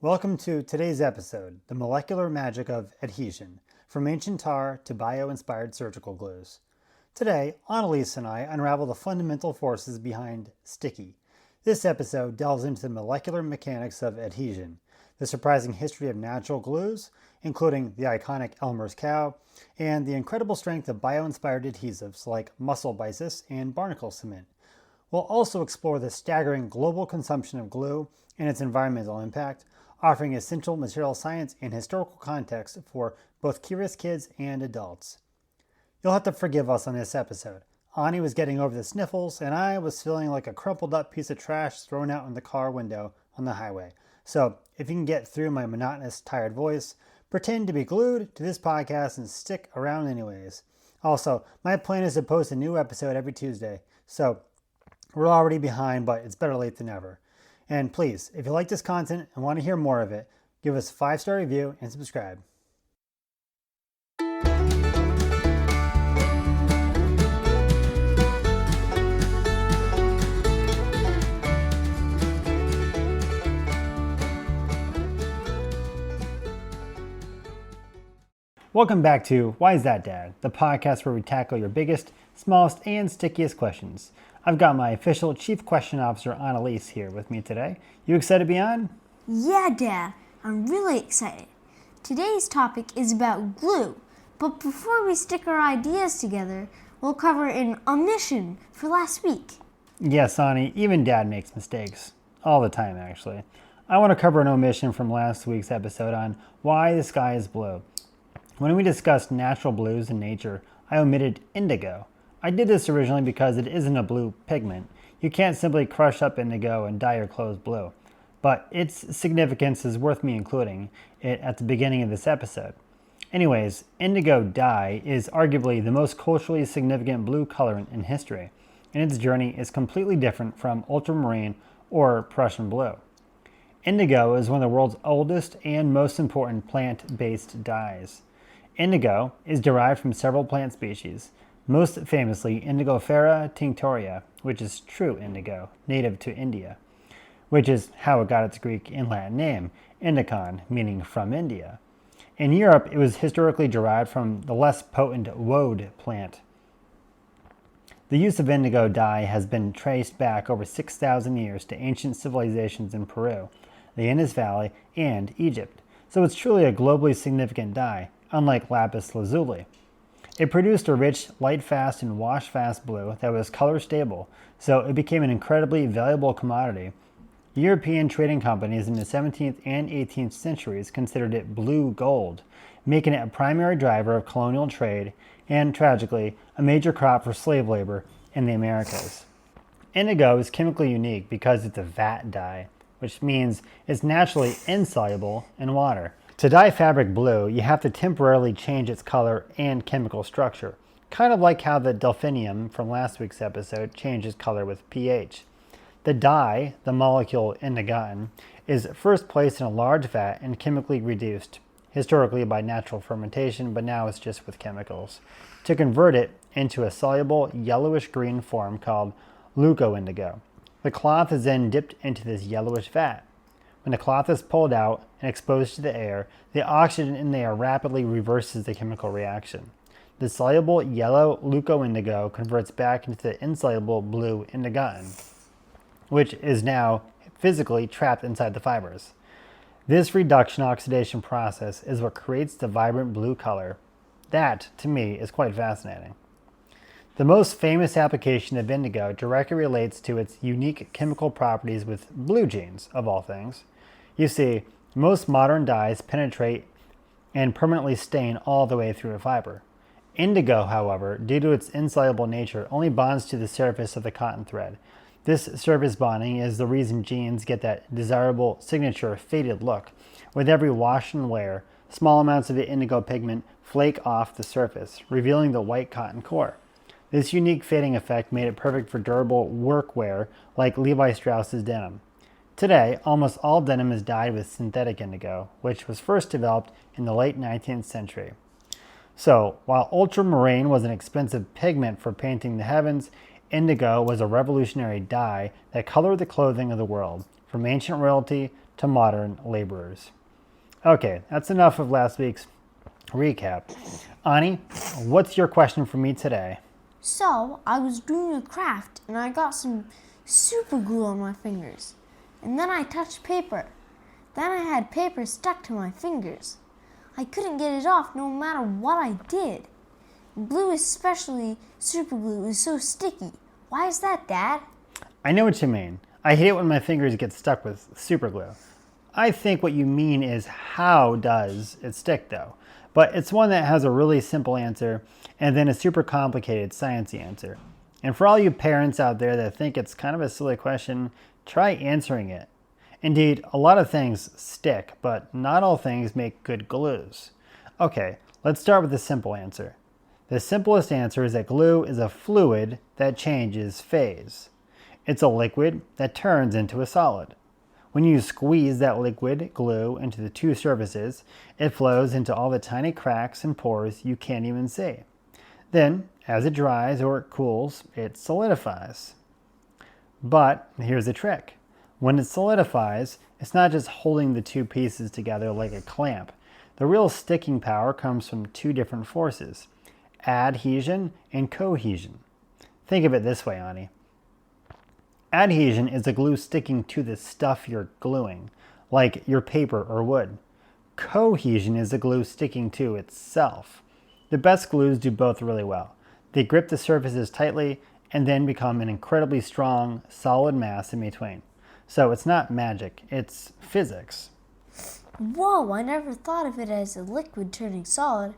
Welcome to today's episode, The Molecular Magic of Adhesion, from ancient tar to bio-inspired surgical glues. Today, Annaliese and I unravel the fundamental forces behind sticky. This episode delves into the molecular mechanics of adhesion, the surprising history of natural glues, including the iconic Elmer's cow, and the incredible strength of bio-inspired adhesives like mussel byssus and barnacle cement. We'll also explore the staggering global consumption of glue and its environmental impact, offering essential material science and historical context for both curious kids and adults. You'll have to forgive us on this episode. Ani was getting over the sniffles, and I was feeling like a crumpled up piece of trash thrown out in the car window on the highway. So, if you can get through my monotonous, tired voice, pretend to be glued to this podcast and stick around anyways. Also, my plan is to post a new episode every Tuesday, so we're already behind, but it's better late than never. And please, if you like this content and want to hear more of it, give us a 5-star review and subscribe. Welcome back to Why Is That Dad? The podcast where we tackle your biggest, smallest, and stickiest questions. I've got my official Chief Question Officer, Annaliese, here with me today. You excited to be on? Yeah, Dad. I'm really excited. Today's topic is about glue, but before we stick our ideas together, we'll cover an omission for last week. Yes, Ani, even Dad makes mistakes. All the time, actually. I want to cover an omission from last week's episode on why the sky is blue. When we discussed natural blues in nature, I omitted indigo. I did this originally because it isn't a blue pigment. You can't simply crush up indigo and dye your clothes blue. But its significance is worth me including it at the beginning of this episode. Anyways, indigo dye is arguably the most culturally significant blue colorant in history, and its journey is completely different from ultramarine or Prussian blue. Indigo is one of the world's oldest and most important plant-based dyes. Indigo is derived from several plant species, most famously Indigofera tinctoria, which is true indigo, native to India, which is how it got its Greek and Latin name, indicon, meaning from India. In Europe, it was historically derived from the less potent woad plant. The use of indigo dye has been traced back over 6,000 years to ancient civilizations in Peru, the Indus Valley, and Egypt, so it's truly a globally significant dye, unlike lapis lazuli. It produced a rich, light-fast, and wash-fast blue that was color-stable, so it became an incredibly valuable commodity. European trading companies in the 17th and 18th centuries considered it blue gold, making it a primary driver of colonial trade and, tragically, a major crop for slave labor in the Americas. Indigo is chemically unique because it's a vat dye, which means it's naturally insoluble in water. To dye fabric blue, you have to temporarily change its color and chemical structure, kind of like how the delphinium from last week's episode changes color with pH. The dye, the molecule indigotin, is first placed in a large vat and chemically reduced, historically by natural fermentation, but now it's just with chemicals, to convert it into a soluble yellowish-green form called leucoindigo. The cloth is then dipped into this yellowish vat. When the cloth is pulled out and exposed to the air, the oxygen in the air rapidly reverses the chemical reaction. The soluble yellow leucoindigo converts back into the insoluble blue indigotin, which is now physically trapped inside the fibers. This reduction-oxidation process is what creates the vibrant blue color. That, to me, is quite fascinating. The most famous application of indigo directly relates to its unique chemical properties with blue jeans, of all things. You see, most modern dyes penetrate and permanently stain all the way through a fiber. Indigo, however, due to its insoluble nature, only bonds to the surface of the cotton thread. This surface bonding is the reason jeans get that desirable signature faded look. With every wash and wear, small amounts of the indigo pigment flake off the surface, revealing the white cotton core. This unique fading effect made it perfect for durable workwear like Levi Strauss's denim. Today, almost all denim is dyed with synthetic indigo, which was first developed in the late 19th century. So, while ultramarine was an expensive pigment for painting the heavens, indigo was a revolutionary dye that colored the clothing of the world, from ancient royalty to modern laborers. Okay, that's enough of last week's recap. Ani, what's your question for me today? So, I was doing a craft and I got some super glue on my fingers. And then I touched paper. Then I had paper stuck to my fingers. I couldn't get it off no matter what I did. Glue, especially super glue, is so sticky. Why is that, Dad? I know what you mean. I hate it when my fingers get stuck with super glue. I think what you mean is how does it stick though? But it's one that has a really simple answer and then a super complicated sciencey answer. And for all you parents out there that think it's kind of a silly question, try answering it. Indeed, a lot of things stick, but not all things make good glues. Okay, let's start with the simple answer. The simplest answer is that glue is a fluid that changes phase. It's a liquid that turns into a solid. When you squeeze that liquid glue into the two surfaces, it flows into all the tiny cracks and pores you can't even see. Then, as it dries or it cools, it solidifies. But here's the trick. When it solidifies, it's not just holding the two pieces together like a clamp. The real sticking power comes from two different forces, adhesion and cohesion. Think of it this way, Ani. Adhesion is the glue sticking to the stuff you're gluing, like your paper or wood. Cohesion is the glue sticking to itself. The best glues do both really well. They grip the surfaces tightly and then become an incredibly strong, solid mass in between. So it's not magic, it's physics. Whoa, I never thought of it as a liquid turning solid.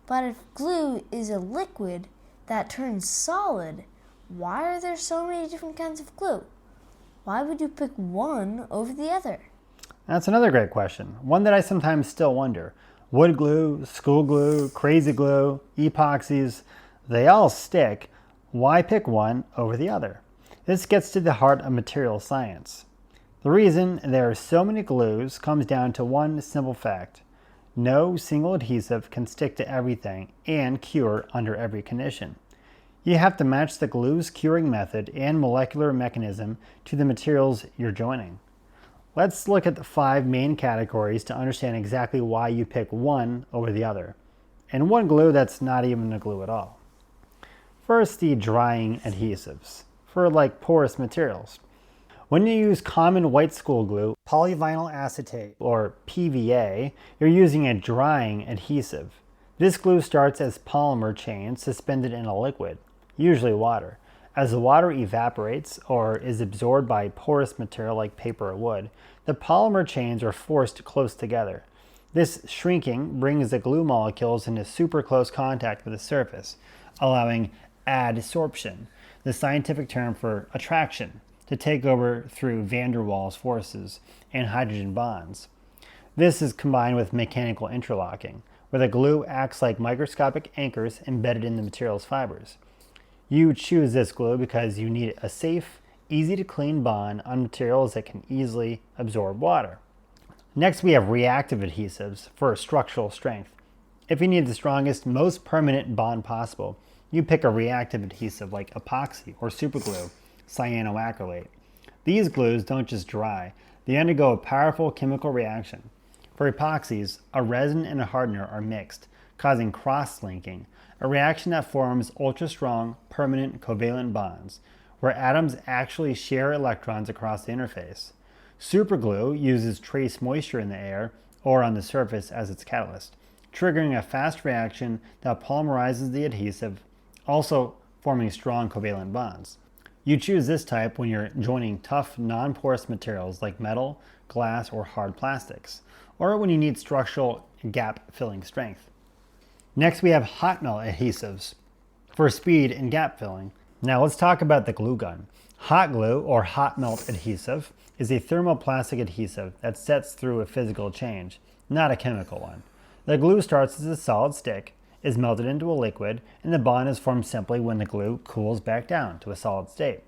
But if glue is a liquid that turns solid, why are there so many different kinds of glue? Why would you pick one over the other? That's another great question, one that I sometimes still wonder. Wood glue, school glue, crazy glue, epoxies, they all stick. Why pick one over the other? This gets to the heart of material science. The reason there are so many glues comes down to one simple fact. No single adhesive can stick to everything and cure under every condition. You have to match the glue's curing method and molecular mechanism to the materials you're joining. Let's look at the 5 main categories to understand exactly why you pick one over the other, and one glue that's not even a glue at all. First, the drying adhesives, for like porous materials. When you use common white school glue, polyvinyl acetate, or PVA, you're using a drying adhesive. This glue starts as polymer chains suspended in a liquid, usually water. As the water evaporates or is absorbed by porous material like paper or wood, the polymer chains are forced close together. This shrinking brings the glue molecules into super close contact with the surface, allowing adsorption, the scientific term for attraction, to take over through van der Waals forces and hydrogen bonds. This is combined with mechanical interlocking, where the glue acts like microscopic anchors embedded in the material's fibers. You choose this glue because you need a safe, easy to clean bond on materials that can easily absorb water. Next, we have reactive adhesives for structural strength. If you need the strongest, most permanent bond possible, you pick a reactive adhesive like epoxy or superglue, cyanoacrylate. These glues don't just dry, they undergo a powerful chemical reaction. For epoxies, a resin and a hardener are mixed, causing cross-linking, a reaction that forms ultra-strong, permanent covalent bonds, where atoms actually share electrons across the interface. Superglue uses trace moisture in the air or on the surface as its catalyst, triggering a fast reaction that polymerizes the adhesive, also forming strong covalent bonds. You choose this type when you're joining tough, non-porous materials like metal, glass, or hard plastics, or when you need structural gap-filling strength. Next, we have hot melt adhesives for speed and gap filling. Now let's talk about the glue gun. Hot glue, or hot melt adhesive, is a thermoplastic adhesive that sets through a physical change, not a chemical one. The glue starts as a solid stick, is melted into a liquid, and the bond is formed simply when the glue cools back down to a solid state,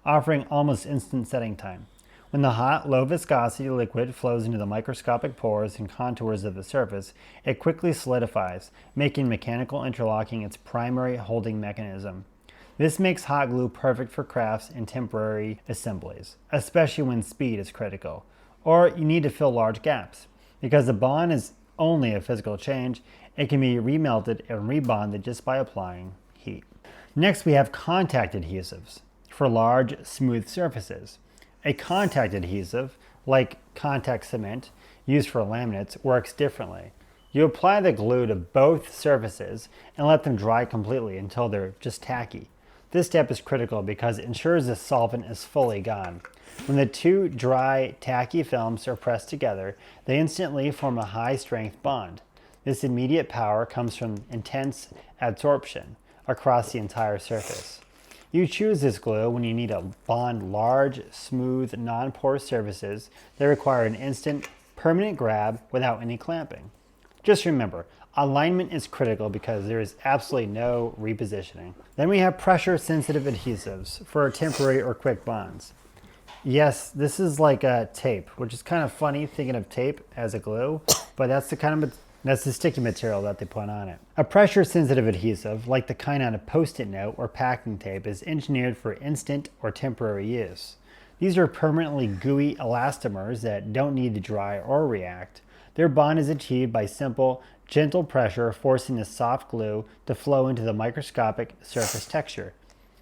offering almost instant setting time. When the hot, low viscosity liquid flows into the microscopic pores and contours of the surface, it quickly solidifies, making mechanical interlocking its primary holding mechanism. This makes hot glue perfect for crafts and temporary assemblies, especially when speed is critical, or you need to fill large gaps. Because the bond is only a physical change, it can be remelted and rebonded just by applying heat. Next, we have contact adhesives for large, smooth surfaces. A contact adhesive, like contact cement, used for laminates, works differently. You apply the glue to both surfaces and let them dry completely until they're just tacky. This step is critical because it ensures the solvent is fully gone. When the two dry, tacky films are pressed together, they instantly form a high-strength bond. This immediate power comes from intense adsorption across the entire surface. You choose this glue when you need to bond large, smooth, non-porous surfaces that require an instant, permanent grab without any clamping. Just remember, alignment is critical because there is absolutely no repositioning. Then we have pressure-sensitive adhesives for temporary or quick bonds. Yes, this is like a tape, which is kind of funny thinking of tape as a glue, but that's the sticky material that they put on it. A pressure-sensitive adhesive, like the kind on a Post-it note or packing tape, is engineered for instant or temporary use. These are permanently gooey elastomers that don't need to dry or react. Their bond is achieved by simple, gentle pressure forcing the soft glue to flow into the microscopic surface texture,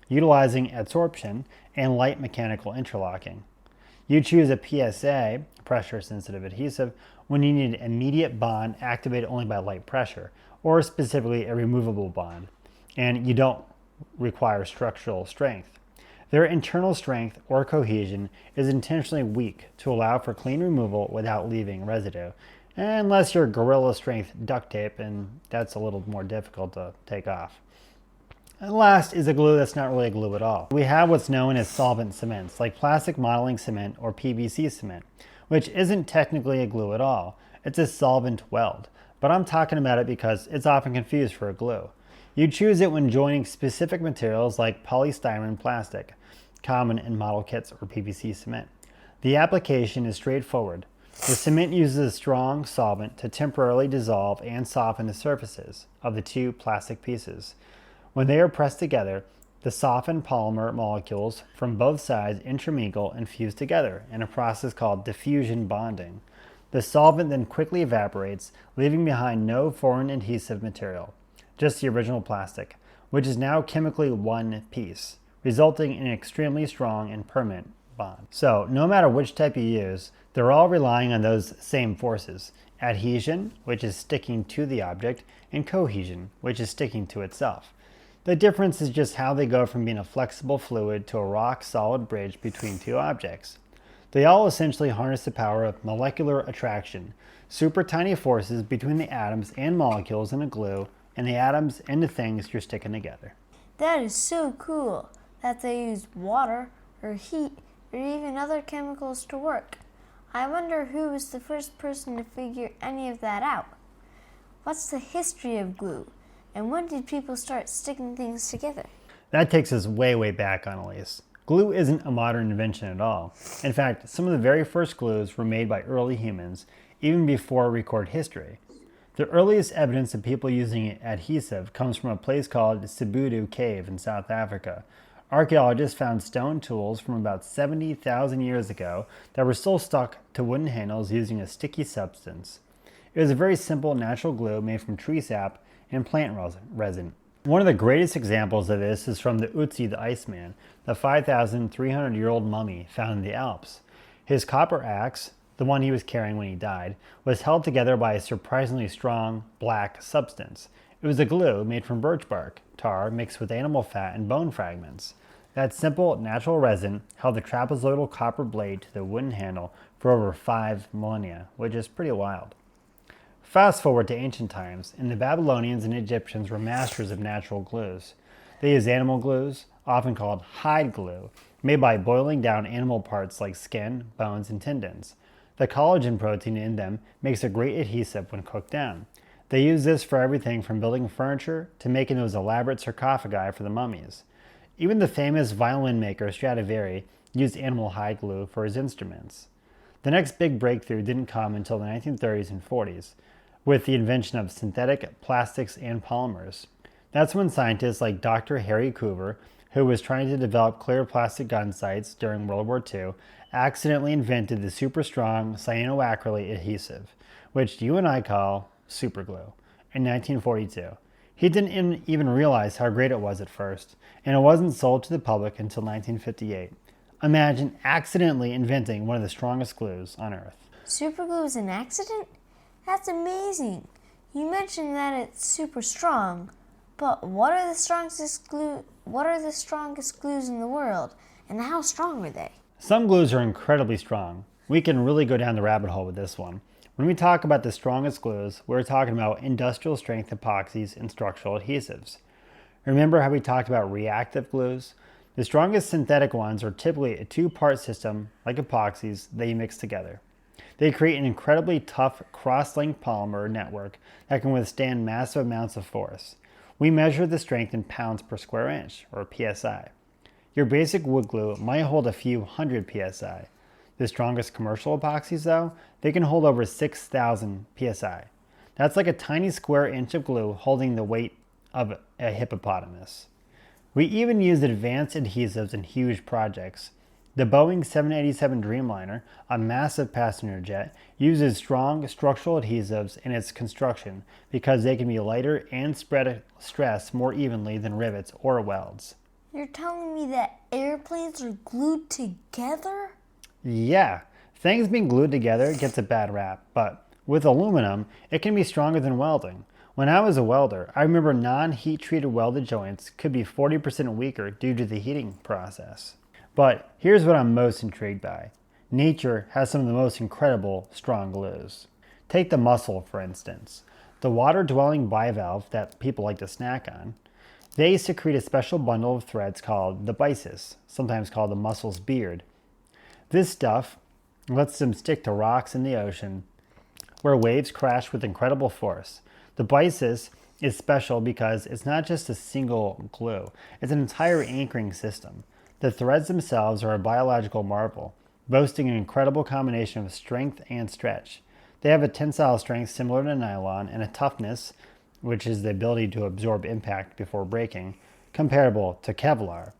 utilizing adsorption and light mechanical interlocking. You choose a PSA, pressure-sensitive adhesive, when you need an immediate bond activated only by light pressure, or specifically a removable bond, and you don't require structural strength. Their internal strength or cohesion is intentionally weak to allow for clean removal without leaving residue, unless you're Gorilla Strength duct tape, and that's a little more difficult to take off. And last is a glue that's not really a glue at all. We have what's known as solvent cements, like plastic modeling cement or PVC cement, which isn't technically a glue at all. It's a solvent weld, but I'm talking about it because it's often confused for a glue. You choose it when joining specific materials like polystyrene plastic, common in model kits or PVC cement. The application is straightforward. The cement uses a strong solvent to temporarily dissolve and soften the surfaces of the two plastic pieces. When they are pressed together, the softened polymer molecules from both sides intermingle and fuse together in a process called diffusion bonding. The solvent then quickly evaporates, leaving behind no foreign adhesive material, just the original plastic, which is now chemically one piece, resulting in an extremely strong and permanent bond. So, no matter which type you use, they're all relying on those same forces: adhesion, which is sticking to the object, and cohesion, which is sticking to itself. The difference is just how they go from being a flexible fluid to a rock-solid bridge between two objects. They all essentially harness the power of molecular attraction, super tiny forces between the atoms and molecules in a glue, and the atoms and the things you're sticking together. That is so cool that they use water or heat or even other chemicals to work. I wonder who was the first person to figure any of that out. What's the history of glue? And when did people start sticking things together? That takes us way, way back, Annaliese. Glue isn't a modern invention at all. In fact, some of the very first glues were made by early humans, even before recorded history. The earliest evidence of people using adhesive comes from a place called Sibudu Cave in South Africa. Archaeologists found stone tools from about 70,000 years ago that were still stuck to wooden handles using a sticky substance. It was a very simple natural glue made from tree sap and plant resin. One of the greatest examples of this is from the Ötzi the Iceman, the 5,300-year-old mummy found in the Alps. His copper axe, the one he was carrying when he died, was held together by a surprisingly strong black substance. It was a glue made from birch bark, tar mixed with animal fat and bone fragments. That simple, natural resin held the trapezoidal copper blade to the wooden handle for over 5 millennia, which is pretty wild. Fast forward to ancient times, and the Babylonians and Egyptians were masters of natural glues. They used animal glues, often called hide glue, made by boiling down animal parts like skin, bones, and tendons. The collagen protein in them makes a great adhesive when cooked down. They use this for everything from building furniture to making those elaborate sarcophagi for the mummies. Even the famous violin maker Stradivari used animal hide glue for his instruments. The next big breakthrough didn't come until the 1930s and 40s, with the invention of synthetic plastics and polymers. That's when scientists like Dr. Harry Coover who was trying to develop clear plastic gun sights during World War II, accidentally invented the super strong cyanoacrylate adhesive, which you and I call superglue, in 1942. He didn't even realize how great it was at first, and it wasn't sold to the public until 1958. Imagine accidentally inventing one of the strongest glues on Earth. Superglue is an accident? That's amazing. You mentioned that it's super strong, but what are the strongest glues in the world, and how strong are they? Some glues are incredibly strong. We can really go down the rabbit hole with this one. When we talk about the strongest glues, we're talking about industrial strength epoxies and structural adhesives. Remember how we talked about reactive glues? The strongest synthetic ones are typically a two-part system, like epoxies, that you mix together. They create an incredibly tough cross-linked polymer network that can withstand massive amounts of force. We measure the strength in pounds per square inch, or PSI. Your basic wood glue might hold a few hundred PSI. The strongest commercial epoxies, though, they can hold over 6,000 PSI. That's like a tiny square inch of glue holding the weight of a hippopotamus. We even use advanced adhesives in huge projects. The Boeing 787 Dreamliner, a massive passenger jet, uses strong structural adhesives in its construction because they can be lighter and spread stress more evenly than rivets or welds. You're telling me that airplanes are glued together? Yeah, things being glued together gets a bad rap, but with aluminum, it can be stronger than welding. When I was a welder, I remember non-heat treated welded joints could be 40% weaker due to the heating process. But here's what I'm most intrigued by. Nature has some of the most incredible strong glues. Take the mussel, for instance. The water-dwelling bivalve that people like to snack on. They secrete a special bundle of threads called the byssus, sometimes called the mussel's beard. This stuff lets them stick to rocks in the ocean where waves crash with incredible force. The byssus is special because it's not just a single glue, it's an entire anchoring system. The threads themselves are a biological marvel, boasting an incredible combination of strength and stretch. They have a tensile strength similar to nylon and a toughness, which is the ability to absorb impact before breaking, comparable to Kevlar.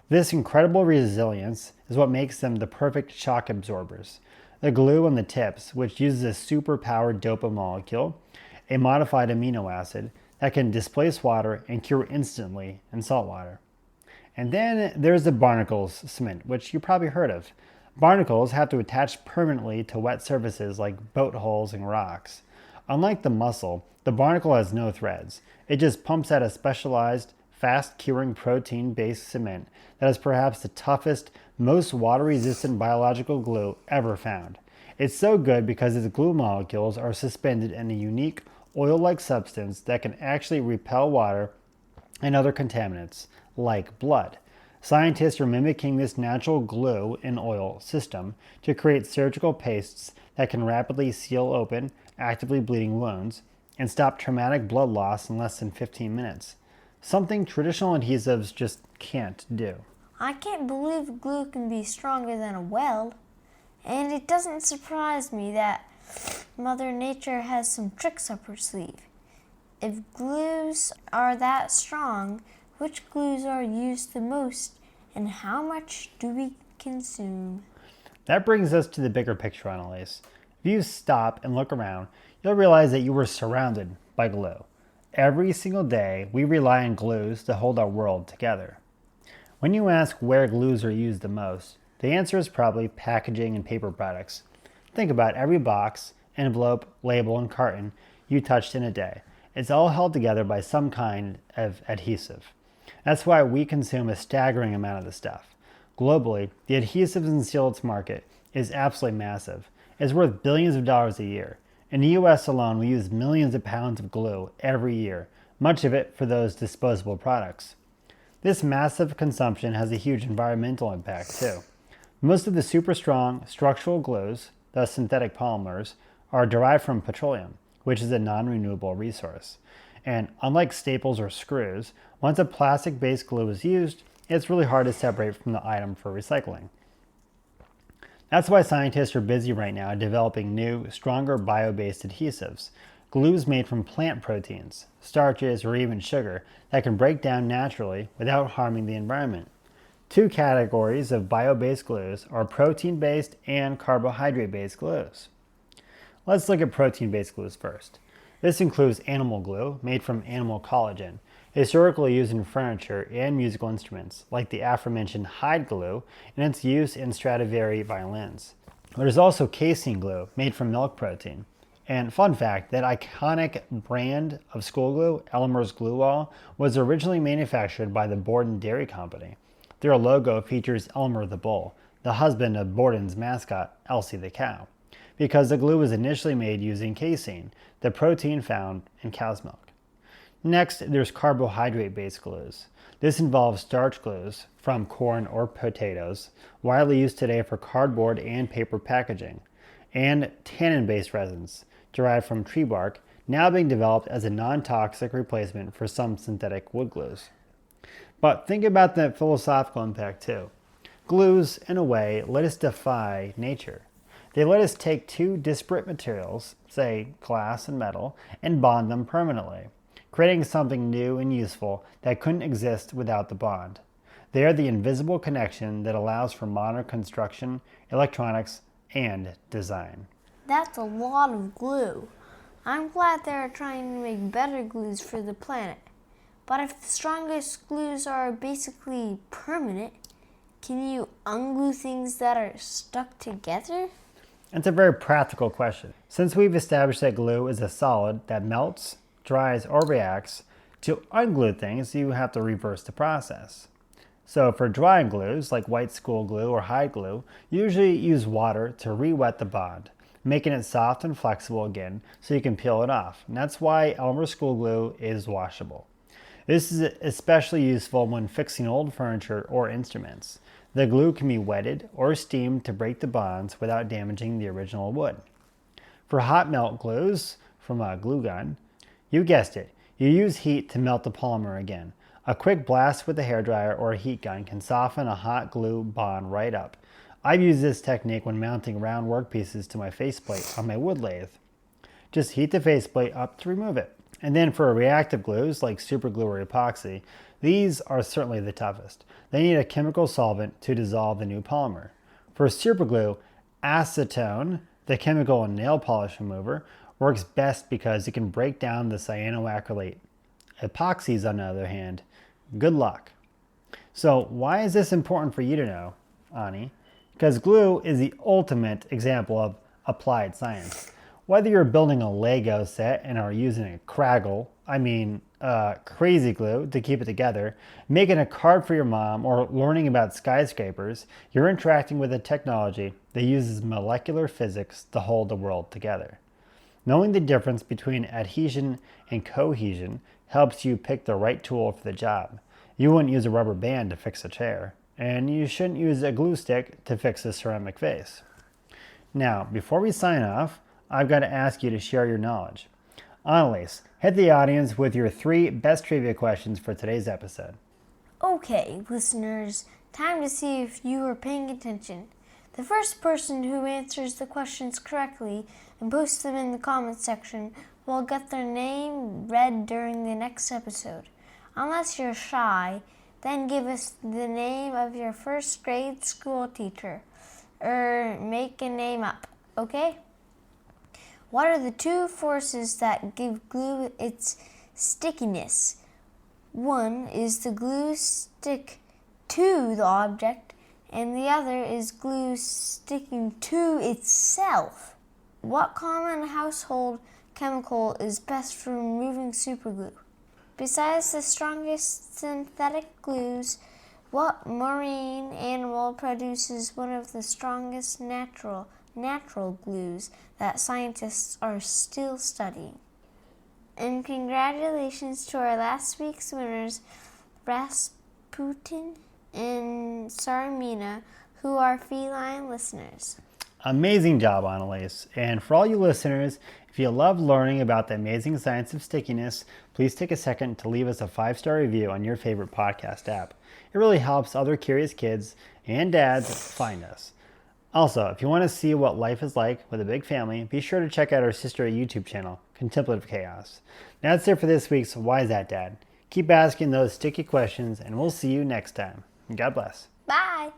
This incredible resilience is what makes them the perfect shock absorbers. The glue on the tips, which uses a super-powered dopa molecule, a modified amino acid, that can displace water and cure instantly in salt water. And then there's the barnacles cement, which you probably heard of. Barnacles have to attach permanently to wet surfaces like boat hulls and rocks. Unlike the mussel, the barnacle has no threads. It just pumps out a specialized, fast-curing protein-based cement that is perhaps the toughest, most water-resistant biological glue ever found. It's so good because its glue molecules are suspended in a unique, oil-like substance that can actually repel water and other contaminants, like blood. Scientists are mimicking this natural glue in oil system to create surgical pastes that can rapidly seal open, actively bleeding wounds and stop traumatic blood loss in less than 15 minutes. Something traditional adhesives just can't do. I can't believe glue can be stronger than a weld. And it doesn't surprise me that Mother Nature has some tricks up her sleeve. If glues are that strong, which glues are used the most, and how much do we consume? That brings us to the bigger picture, Annaliese. If you stop and look around, you'll realize that you were surrounded by glue. Every single day, we rely on glues to hold our world together. When you ask where glues are used the most, the answer is probably packaging and paper products. Think about every box, envelope, label, and carton you touched in a day. It's all held together by some kind of adhesive. That's why we consume a staggering amount of the stuff. Globally, the adhesives and sealants market is absolutely massive. It's worth billions of dollars a year. In the US alone, we use millions of pounds of glue every year, much of it for those disposable products. This massive consumption has a huge environmental impact too. Most of the super strong structural glues, the synthetic polymers, are derived from petroleum, which is a non-renewable resource. And unlike staples or screws, once a plastic-based glue is used, it's really hard to separate from the item for recycling. That's why scientists are busy right now developing new, stronger bio-based adhesives. glues made from plant proteins, starches, or even sugar that can break down naturally without harming the environment. Two categories of bio-based glues are protein-based and carbohydrate-based glues. Let's look at protein-based glues first. This includes animal glue, made from animal collagen, historically used in furniture and musical instruments, like the aforementioned hide glue and its use in Stradivari violins. There's also casein glue, made from milk protein. And fun fact, that iconic brand of school glue, Elmer's Glue Wall, was originally manufactured by the Borden Dairy Company. Their logo features Elmer the bull, the husband of Borden's mascot, Elsie the cow, because the glue was initially made using casein, the protein found in cow's milk. Next, there's carbohydrate-based glues. This involves starch glues from corn or potatoes, widely used today for cardboard and paper packaging, and tannin-based resins, derived from tree bark, now being developed as a non-toxic replacement for some synthetic wood glues. But think about the philosophical impact too. Glues, in a way, let us defy nature. They let us take two disparate materials, say glass and metal, and bond them permanently, creating something new and useful that couldn't exist without the bond. They are the invisible connection that allows for modern construction, electronics, and design. That's a lot of glue. I'm glad they're trying to make better glues for the planet. But if the strongest glues are basically permanent, can you unglue things that are stuck together? It's a very practical question. Since we've established that glue is a solid that melts, dries, or reacts, to unglue things, you have to reverse the process. So for drying glues, like white school glue or hide glue, you usually use water to re-wet the bond, making it soft and flexible again so you can peel it off. And that's why Elmer school glue is washable. This is especially useful when fixing old furniture or instruments. The glue can be wetted or steamed to break the bonds without damaging the original wood. For hot melt glues from a glue gun, you guessed it, you use heat to melt the polymer again. A quick blast with a hairdryer or a heat gun can soften a hot glue bond right up. I've used this technique when mounting round workpieces to my faceplate on my wood lathe. Just heat the faceplate up to remove it. And then for reactive glues like super glue or epoxy, these are certainly the toughest. They need a chemical solvent to dissolve the new polymer. For super glue, acetone, the chemical in nail polish remover, works best because it can break down the cyanoacrylate. Epoxies, on the other hand, good luck. So why is this important for you to know, Ani? Because glue is the ultimate example of applied science. Whether you're building a Lego set and are using a crazy glue to keep it together, making a card for your mom, or learning about skyscrapers, you're interacting with a technology that uses molecular physics to hold the world together. Knowing the difference between adhesion and cohesion helps you pick the right tool for the job. You wouldn't use a rubber band to fix a chair, and you shouldn't use a glue stick to fix a ceramic vase. Now, before we sign off, I've got to ask you to share your knowledge. Annaliese, hit the audience with your 3 best trivia questions for today's episode. Okay, listeners, time to see if you are paying attention. The first person who answers the questions correctly and posts them in the comments section will get their name read during the next episode. Unless you're shy, then give us the name of your first grade school teacher, or make a name up, okay? What are the 2 forces that give glue its stickiness? One is the glue stick to the object, and the other is glue sticking to itself. What common household chemical is best for removing superglue? Besides the strongest synthetic glues, what marine animal produces one of the strongest natural glues that scientists are still studying? And congratulations to our last week's winners, Rasputin and Sarmina, who are feline listeners. Amazing job, Annaliese. And for all you listeners, if you love learning about the amazing science of stickiness, please take a second to leave us a 5-star review on your favorite podcast app. It really helps other curious kids and dads find us. Also, if you want to see what life is like with a big family, be sure to check out our sister YouTube channel, Contemplative Chaos. That's it for this week's Why Is That Dad? Keep asking those sticky questions, and we'll see you next time. God bless. Bye.